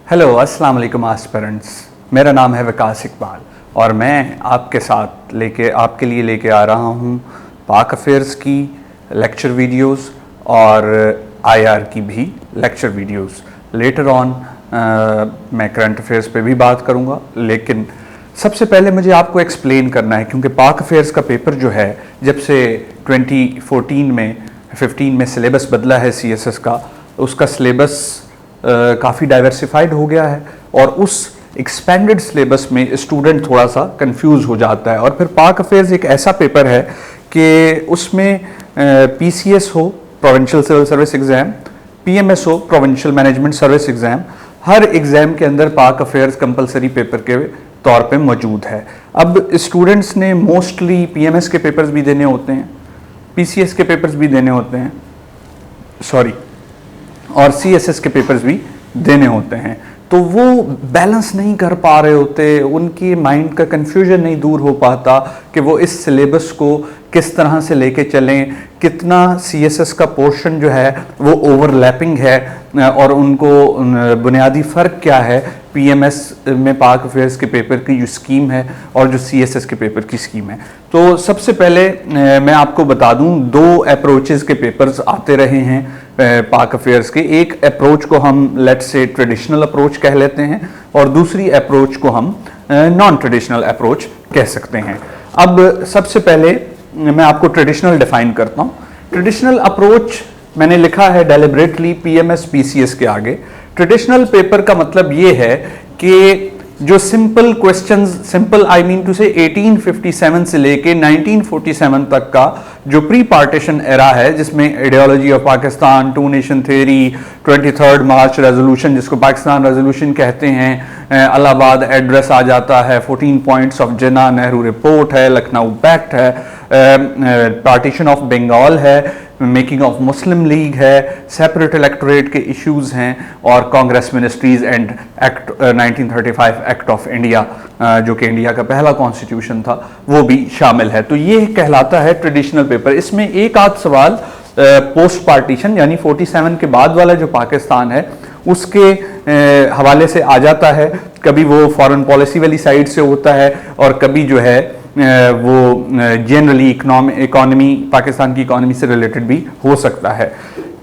Hello अस्सलाम वालेकुम aspirants. मेरा नाम है विकास इकबाल और मैं आपके लिए लेके आ रहा हूँ पाक अफेयर्स की लेक्चर वीडियोस और आईआर की भी लेक्चर वीडियोस। लेटर ऑन मैं करंट अफेयर्स पे भी बात करूँगा, लेकिन सबसे पहले मुझे आपको एक्सप्लेन करना है क्योंकि पाक अफेयर्स का पेपर जो है जब से 2014 में 15 में सिलेबस बदला है सीएसएस का, उसका सिलेबस काफ़ी डाइवर्सिफाइड हो गया है और उस एक्सपेंडेड सिलेबस में स्टूडेंट थोड़ा सा कंफ्यूज हो जाता है। और फिर पाक अफेयर्स एक ऐसा पेपर है कि उसमें पीसीएस हो, provincial civil service exam, PMS हो, प्रोविंशियल मैनेजमेंट सर्विस एग्ज़ाम, हर एग्ज़ाम के अंदर पाक अफेयर्स कंपलसरी पेपर के तौर पे मौजूद है। अब स्टूडेंट्स ने मोस्टली पीएमएस के पेपर्स भी देने होते हैं, पीसीएस के पेपर्स भी देने होते हैं, और सीएसएस के पेपर्स भी देने होते हैं, तो वो बैलेंस नहीं कर पा रहे होते, उनकी माइंड का कन्फ्यूजन नहीं दूर हो पाता कि वो इस सिलेबस को किस तरह से लेके चलें, कितना सीएसएस का पोर्शन जो है वो ओवरलैपिंग है और उनको बुनियादी फ़र्क क्या है पीएमएस में पाक अफेयर्स के पेपर की जो स्कीम है और जो सीएसएस के पेपर की स्कीम है। तो सबसे पहले मैं आपको बता दूं, दो अप्रोचेस के पेपर्स आते रहे हैं पाक अफेयर्स के। एक अप्रोच को हम लेट्स से ट्रेडिशनल अप्रोच कह लेते हैं और दूसरी अप्रोच को हम नॉन ट्रेडिशनल अप्रोच कह सकते हैं। अब सबसे पहले मैं आपको ट्रेडिशनल डिफाइन करता हूँ। ट्रेडिशनल अप्रोच मैंने लिखा है डेलिबरेटली पीएमएस पीसीएस के आगे। ट्रेडिशनल पेपर का मतलब ये है कि जो simple questions, simple I mean to say 1857 से लेके 1947 तक का जो प्री पार्टीशन एरा है, जिसमें ideology of Pakistan, two nation theory, 23 March resolution जिसको पाकिस्तान रेजोल्यूशन कहते हैं, इलाहाबाद एड्रेस आ जाता है, 14 points of Jinnah, Nehru report है, लखनऊ पैक्ट है, पार्टीशन ऑफ बंगाल है, मेकिंग ऑफ मुस्लिम लीग है, सेपरेट इलेक्टोरेट के इश्यूज हैं और Congress ministries and act 1935 act of India जो कि इंडिया का पहला कॉन्स्टिट्यूशन था वो भी शामिल है। तो ये कहलाता है ट्रेडिशनल पेपर। इसमें एक आध सवाल पोस्ट पार्टीशन यानी 47 के बाद वाला जो पाकिस्तान है उसके हवाले से आ जाता है। कभी वो फॉरेन पॉलिसी वाली साइड से होता है और कभी जो है वो जनरली इकोनॉमी, पाकिस्तान की इकोनॉमी से रिलेटेड भी हो सकता है।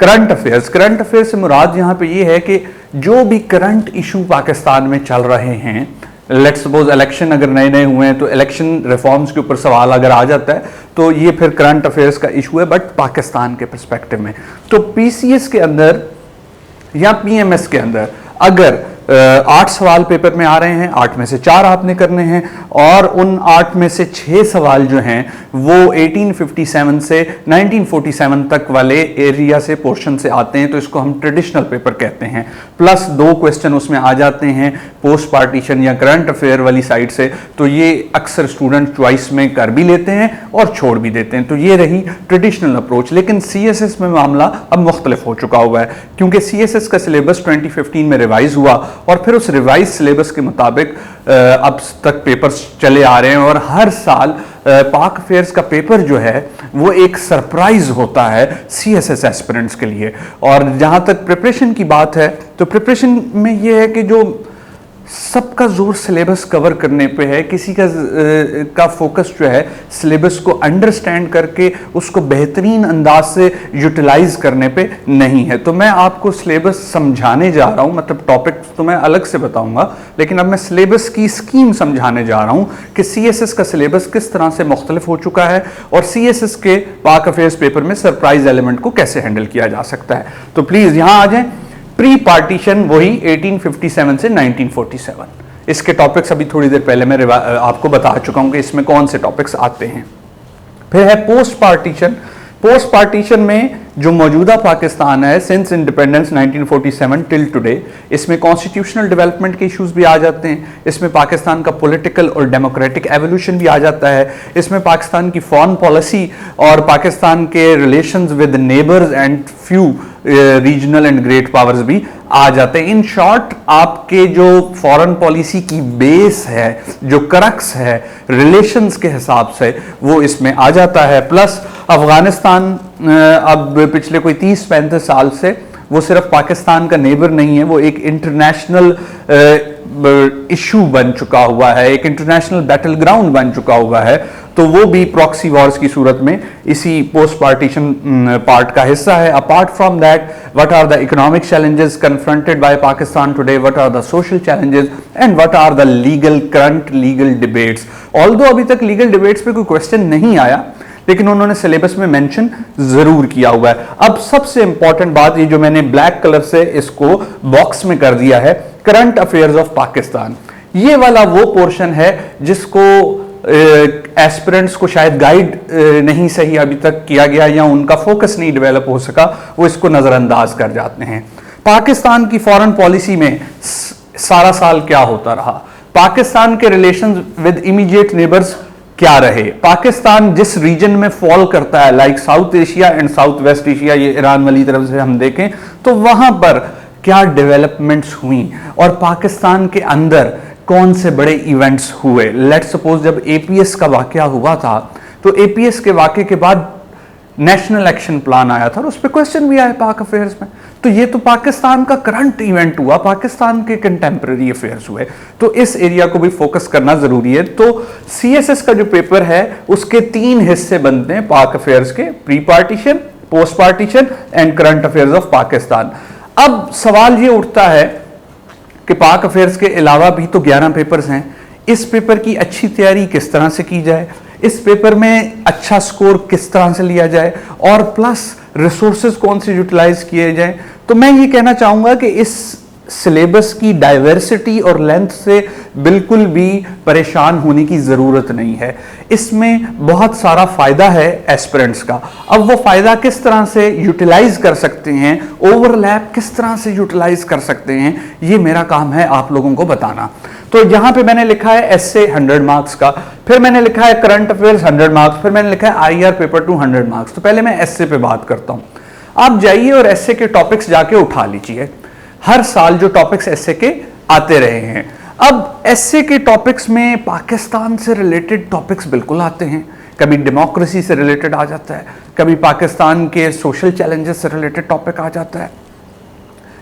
करंट अफेयर्स से मुराद यहाँ पे ये है कि जो भी करंट इशू पाकिस्तान में चल रहे हैं, लेट्स सपोज इलेक्शन अगर नए नए हुए हैं तो इलेक्शन रिफॉर्म्स के ऊपर सवाल अगर आ जाता है तो ये फिर करंट अफेयर्स का इशू है, बट पाकिस्तान के पर्सपेक्टिव में। तो पीसीएस के अंदर या पीएमएस के अंदर अगर 8 सवाल पेपर में आ रहे हैं, 8 में से 4 आपने करने हैं और उन 8 में से 6 सवाल जो हैं वो 1857 से 1947 तक वाले एरिया से, पोर्शन से आते हैं, तो इसको हम ट्रेडिशनल पेपर कहते हैं। प्लस 2 क्वेश्चन उसमें आ जाते हैं पोस्ट पार्टीशन या करंट अफेयर वाली साइड से, तो ये अक्सर स्टूडेंट चॉइस में कर भी लेते हैं और छोड़ भी देते हैं। तो ये रही ट्रेडिशनल अप्रोच। लेकिन सीएसएस में मामला अब मुख्तलिफ हो चुका हुआ है क्योंकि सीएसएस का सिलेबस 2015 में रिवाइज हुआ और फिर उस रिवाइज सिलेबस के मुताबिक अब तक पेपर्स चले आ रहे हैं और हर साल पाक अफेयर्स का पेपर जो है वो एक सरप्राइज होता है सीएसएस एस्पिरेंट्स के लिए। और जहां तक प्रिपरेशन की बात है तो प्रिपरेशन में ये है कि जो सबका जोर सिलेबस कवर करने पे है, किसी का फोकस जो है सिलेबस को अंडरस्टैंड करके उसको बेहतरीन अंदाज से यूटिलाइज करने पे नहीं है। तो मैं आपको सिलेबस समझाने जा रहा हूँ, मतलब टॉपिक तो मैं अलग से बताऊंगा, लेकिन अब मैं सिलेबस की स्कीम समझाने जा रहा हूँ कि सीएसएस का सिलेबस किस तरह से मुख्तलिफ हो चुका है और सीएसएस के पाक अफेयर्स पेपर में सरप्राइज एलिमेंट को कैसे हैंडल किया जा सकता है। तो प्लीज यहां आ जाएं। प्री पार्टीशन वही 1857 से 1947। इसके टॉपिक्स अभी थोड़ी देर पहले मैं आपको बता चुका हूं कि इसमें कौन से टॉपिक्स आते हैं। फिर है पोस्ट पार्टीशन। पोस्ट पार्टीशन में जो मौजूदा पाकिस्तान है सिंस इंडिपेंडेंस 1947 टिल टुडे, इसमें कॉन्स्टिट्यूशनल डेवलपमेंट के इश्यूज भी आ जाते हैं, इसमें पाकिस्तान का पॉलिटिकल और डेमोक्रेटिक एवोल्यूशन भी आ जाता है, इसमें पाकिस्तान की फॉरेन पॉलिसी और पाकिस्तान के relations with neighbours and few regional and great powers भी आ जाते हैं। इन शॉर्ट आपके जो फॉरेन पॉलिसी की बेस है, जो क्रक्स है रिलेशंस के हिसाब से, वो इसमें आ जाता है। प्लस अफगानिस्तान अब पिछले कोई 30-35 साल से वो सिर्फ पाकिस्तान का नेबर नहीं है, वो एक इंटरनेशनल इशू बन चुका हुआ है, एक इंटरनेशनल बैटल ग्राउंड बन चुका हुआ है। तो वो भी प्रॉक्सी वॉर्स की सूरत में इसी पोस्ट पार्टीशन पार्ट का हिस्सा है। Apart from that, what are the economic challenges confronted by Pakistan today, what are the social challenges and what are the current legal debates. Although अभी तक लीगल डिबेट्स पे कोई क्वेश्चन नहीं आया, लेकिन उन्होंने सिलेबस में मेंशन जरूर किया हुआ है। अब सबसे इंपॉर्टेंट बात, ये जो मैंने ब्लैक कलर से इसको बॉक्स में कर दिया है, करंट अफेयर्स ऑफ पाकिस्तान, ये वाला वो पोर्शन है जिसको एस्पिरेंट्स को शायद गाइड नहीं सही अभी तक किया गया या उनका फोकस नहीं डेवलप हो सका, वो इसको नजरअंदाज कर जाते हैं। पाकिस्तान की फॉरेन पॉलिसी में सारा साल क्या होता रहा, पाकिस्तान के रिलेशंस विद इमीडिएट नेबर्स क्या रहे, पाकिस्तान जिस रीजन में फॉल करता है like south Asia and south west Asia, ये ईरान वाली तरफ से हम देखें तो वहां पर क्या डेवलपमेंट्स हुई और पाकिस्तान के अंदर कौन से बड़े इवेंट्स हुए। लेट्स सपोज जब एपीएस का वाकया हुआ था, तो एपीएस के वाकये के बाद नेशनल एक्शन प्लान आया था और उस पर क्वेश्चन भी आया पाक अफेयर्स में। तो ये तो पाकिस्तान का करंट इवेंट हुआ, पाकिस्तान के कंटेम्प्रेरी अफेयर्स हुए, तो इस एरिया को भी फोकस करना जरूरी है। तो सीएसएस का जो पेपर है उसके 3 हिस्से बनते हैं पाक अफेयर्स के, pre partition, post partition and current affairs of Pakistan. अब सवाल ये उठता है कि पाक अफेयर्स के अलावा भी तो 11 पेपर्स हैं, इस पेपर की अच्छी तैयारी किस तरह से की जाए, इस पेपर में अच्छा स्कोर किस तरह से लिया जाए और प्लस रिसोर्सेज कौन से यूटिलाइज किए जाए। तो मैं ये कहना चाहूंगा कि इस सिलेबस की डाइवर्सिटी और लेंथ से बिल्कुल भी परेशान होने की जरूरत नहीं है, इसमें बहुत सारा फायदा है एस्पिरेंट्स का। अब वो फायदा किस तरह से यूटिलाइज कर सकते हैं, ओवरलैप किस तरह से यूटिलाइज कर सकते हैं, ये मेरा काम है आप लोगों को बताना। तो यहां पे मैंने लिखा है एसए 100 मार्क्स का, फिर मैंने लिखा है करंट अफेयर्स 100 मार्क्स, फिर मैंने लिखा है आईआर पेपर 2 100 मार्क्स। तो पहले मैं एसए पे बात करता हूं। आप जाइए और एसए के टॉपिक्स जाके उठा लीजिए, हर साल जो टॉपिक्स एसए के आते रहे हैं। अब एसए के टॉपिक्स में पाकिस्तान से रिलेटेड टॉपिक्स बिल्कुल आते हैं, कभी डेमोक्रेसी से रिलेटेड आ जाता है, कभी पाकिस्तान के सोशल चैलेंजेस से रिलेटेड टॉपिक आ जाता है,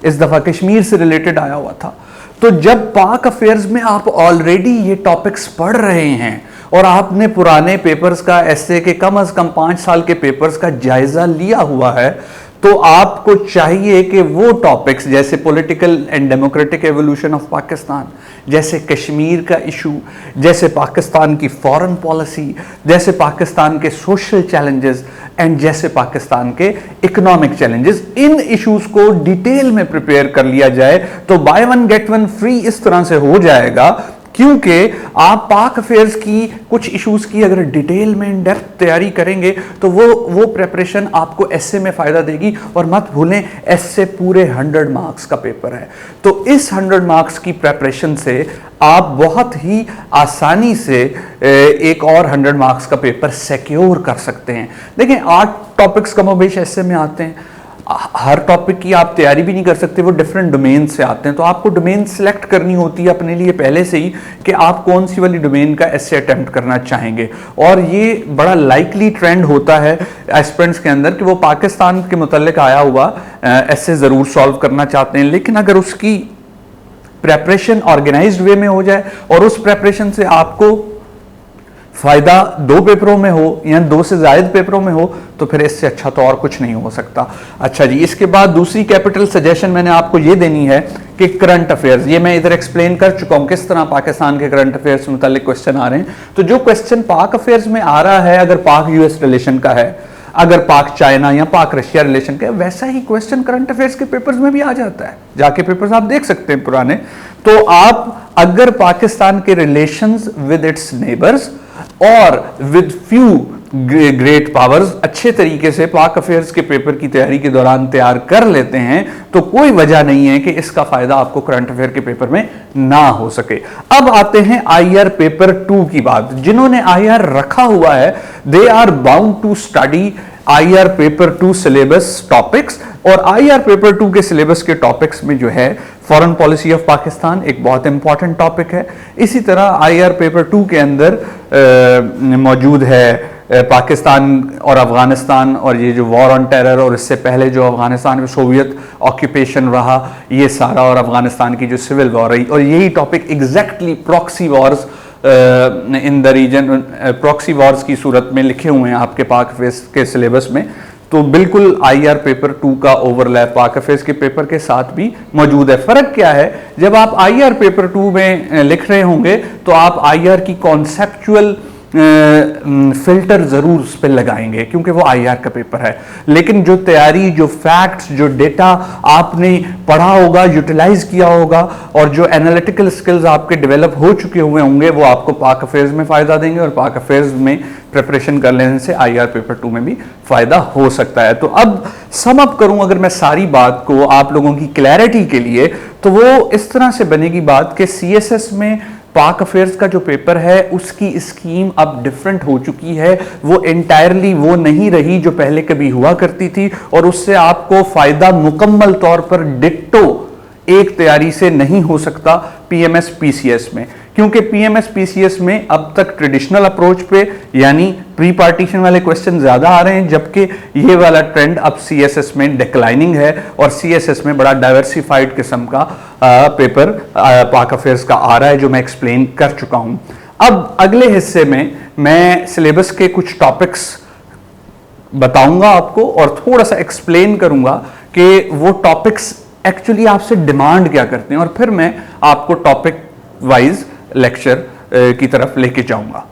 इस दफा कश्मीर से रिलेटेड आया हुआ था। तो जब पाक अफेयर्स में आप ऑलरेडी ये टॉपिक्स पढ़ रहे हैं और आपने पुराने पेपर्स का, एसए के कम से कम 5 साल के पेपर्स का जायजा लिया हुआ है, तो आपको चाहिए कि वो टॉपिक्स जैसे political and democratic evolution of Pakistan, जैसे कश्मीर का इशू, जैसे पाकिस्तान की फॉरेन पॉलिसी, जैसे पाकिस्तान के सोशल चैलेंजेस एंड जैसे पाकिस्तान के इकोनॉमिक चैलेंजेस, इन इश्यूज को डिटेल में प्रिपेयर कर लिया जाए तो बाय 1 गेट 1 फ्री इस तरह से हो जाएगा, क्योंकि आप पाक अफेयर्स की कुछ इश्यूज की अगर डिटेल में इन डेप्थ तैयारी करेंगे तो वो प्रेपरेशन आपको एसए में फायदा देगी। और मत भूलें एसए पूरे 100 मार्क्स का पेपर है, तो इस 100 मार्क्स की प्रेपरेशन से आप बहुत ही आसानी से एक और 100 मार्क्स का पेपर सिक्योर कर सकते हैं। देखिए 8 टॉपिक्स कमोबेश एसए में आते हैं, हर टॉपिक की आप तैयारी भी नहीं कर सकते, वो डिफरेंट डोमेन से आते हैं, तो आपको डोमेन सिलेक्ट करनी होती है अपने लिए पहले से ही कि आप कौन सी वाली डोमेन का एसे अटेम्प्ट करना चाहेंगे। और ये बड़ा लाइकली ट्रेंड होता है एस्पिरेंट्स के अंदर कि वो पाकिस्तान के मुतल्लिक आया हुआ एसे ज़रूर सॉल्व करना चाहते हैं, लेकिन अगर उसकी प्रेपरेशन ऑर्गेनाइज्ड वे में हो जाए और उस प्रेपरेशन से आपको फायदा 2 पेपरों में हो या 2 से ज्यादा पेपरों में हो, तो फिर इससे अच्छा तो और कुछ नहीं हो सकता। अच्छा जी, इसके बाद दूसरी कैपिटल सजेशन मैंने आपको ये देनी है कि करंट अफेयर्स, ये मैं इधर एक्सप्लेन कर चुका हूं किस तरह पाकिस्तान के करंट अफेयर्स से मुतालिक क्वेश्चन आ रहे हैं। तो जो क्वेश्चन पाक अफेयर्स में आ रहा है, अगर पाक यूएस रिलेशन का है, अगर पाक चाइना या पाक रशिया रिलेशन का है, वैसा ही क्वेश्चन करंट अफेयर्स के पेपर्स में भी आ जाता है, जाके पेपर्स आप देख सकते हैं पुराने। तो आप अगर पाकिस्तान के रिलेशंस विद इट्स नेबर्स और विद फ्यू ग्रेट पावर्स अच्छे तरीके से पाक अफेयर्स के पेपर की तैयारी के दौरान तैयार कर लेते हैं, तो कोई वजह नहीं है कि इसका फायदा आपको करंट अफेयर के पेपर में ना हो सके। अब आते हैं आईआर पेपर 2 की बात। जिन्होंने आईआर रखा हुआ है, they are bound to study IR paper 2 syllabus topics. और आईआर पेपर 2 के सिलेबस के टॉपिक्स में जो है फॉरेन पॉलिसी ऑफ पाकिस्तान एक बहुत इंपॉर्टेंट टॉपिक है। इसी तरह आईआर पेपर 2 के अंदर मौजूद है पाकिस्तान और अफगानिस्तान और ये जो वॉर ऑन टेरर और इससे पहले जो अफगानिस्तान में सोवियत ऑक्यूपेशन रहा, ये सारा, और अफगानिस्तान की जो सिविल वॉर रही, और यही topic exactly proxy wars in the region, proxy wars की सूरत में लिखे हुए हैं आपके पाक अफेज के सिलेबस में। तो बिल्कुल आईआर पेपर 2 का ओवरलैप पाक अफेज के पेपर के साथ भी मौजूद है। फर्क क्या है, जब आप आईआर पेपर 2 में लिख रहे होंगे तो आप आईआर की कॉन्सेप्चुअल फिल्टर जरूर उस पर लगाएंगे क्योंकि वो आईआर का पेपर है, लेकिन जो तैयारी, जो फैक्ट्स, जो डेटा आपने पढ़ा होगा, यूटिलाइज किया होगा, और जो एनालिटिकल स्किल्स आपके डेवलप हो चुके हुए होंगे, वो आपको पाक अफेज में फायदा देंगे, और पाक अफेज में प्रिपरेशन कर लेने से आईआर पेपर 2 में भी फायदा हो सकता है। तो अब सम अप करूं अगर मैं सारी बात को आप लोगों की क्लैरिटी के लिए, तो वो इस तरह से बनेगी बात कि सीएसएस में पाक अफेयर्स का जो पेपर है उसकी स्कीम अब डिफरेंट हो चुकी है। वो एंटायरली वो नहीं रही जो पहले कभी हुआ करती थी, और उससे आपको फायदा मुकम्मल तौर पर डिट्टो एक तैयारी से नहीं हो सकता पीएमएस पीसीएस में, क्योंकि पीएमएस पीसीएस में अब तक ट्रेडिशनल अप्रोच पे यानी प्री पार्टीशन वाले क्वेश्चन ज्यादा आ रहे हैं, जबकि ये वाला ट्रेंड अब सीएसएस में डिक्लाइनिंग है, और सीएसएस में बड़ा डाइवर्सिफाइड किस्म का पेपर पाक अफेयर्स का आ रहा है, जो मैं एक्सप्लेन कर चुका हूं। अब अगले हिस्से में मैं सिलेबस के कुछ टॉपिक्स बताऊंगा आपको और थोड़ा सा एक्सप्लेन करूंगा कि वो टॉपिक्स एक्चुअली आपसे डिमांड क्या करते हैं, और फिर मैं आपको टॉपिक वाइज लेक्चर की तरफ लेके जाऊंगा।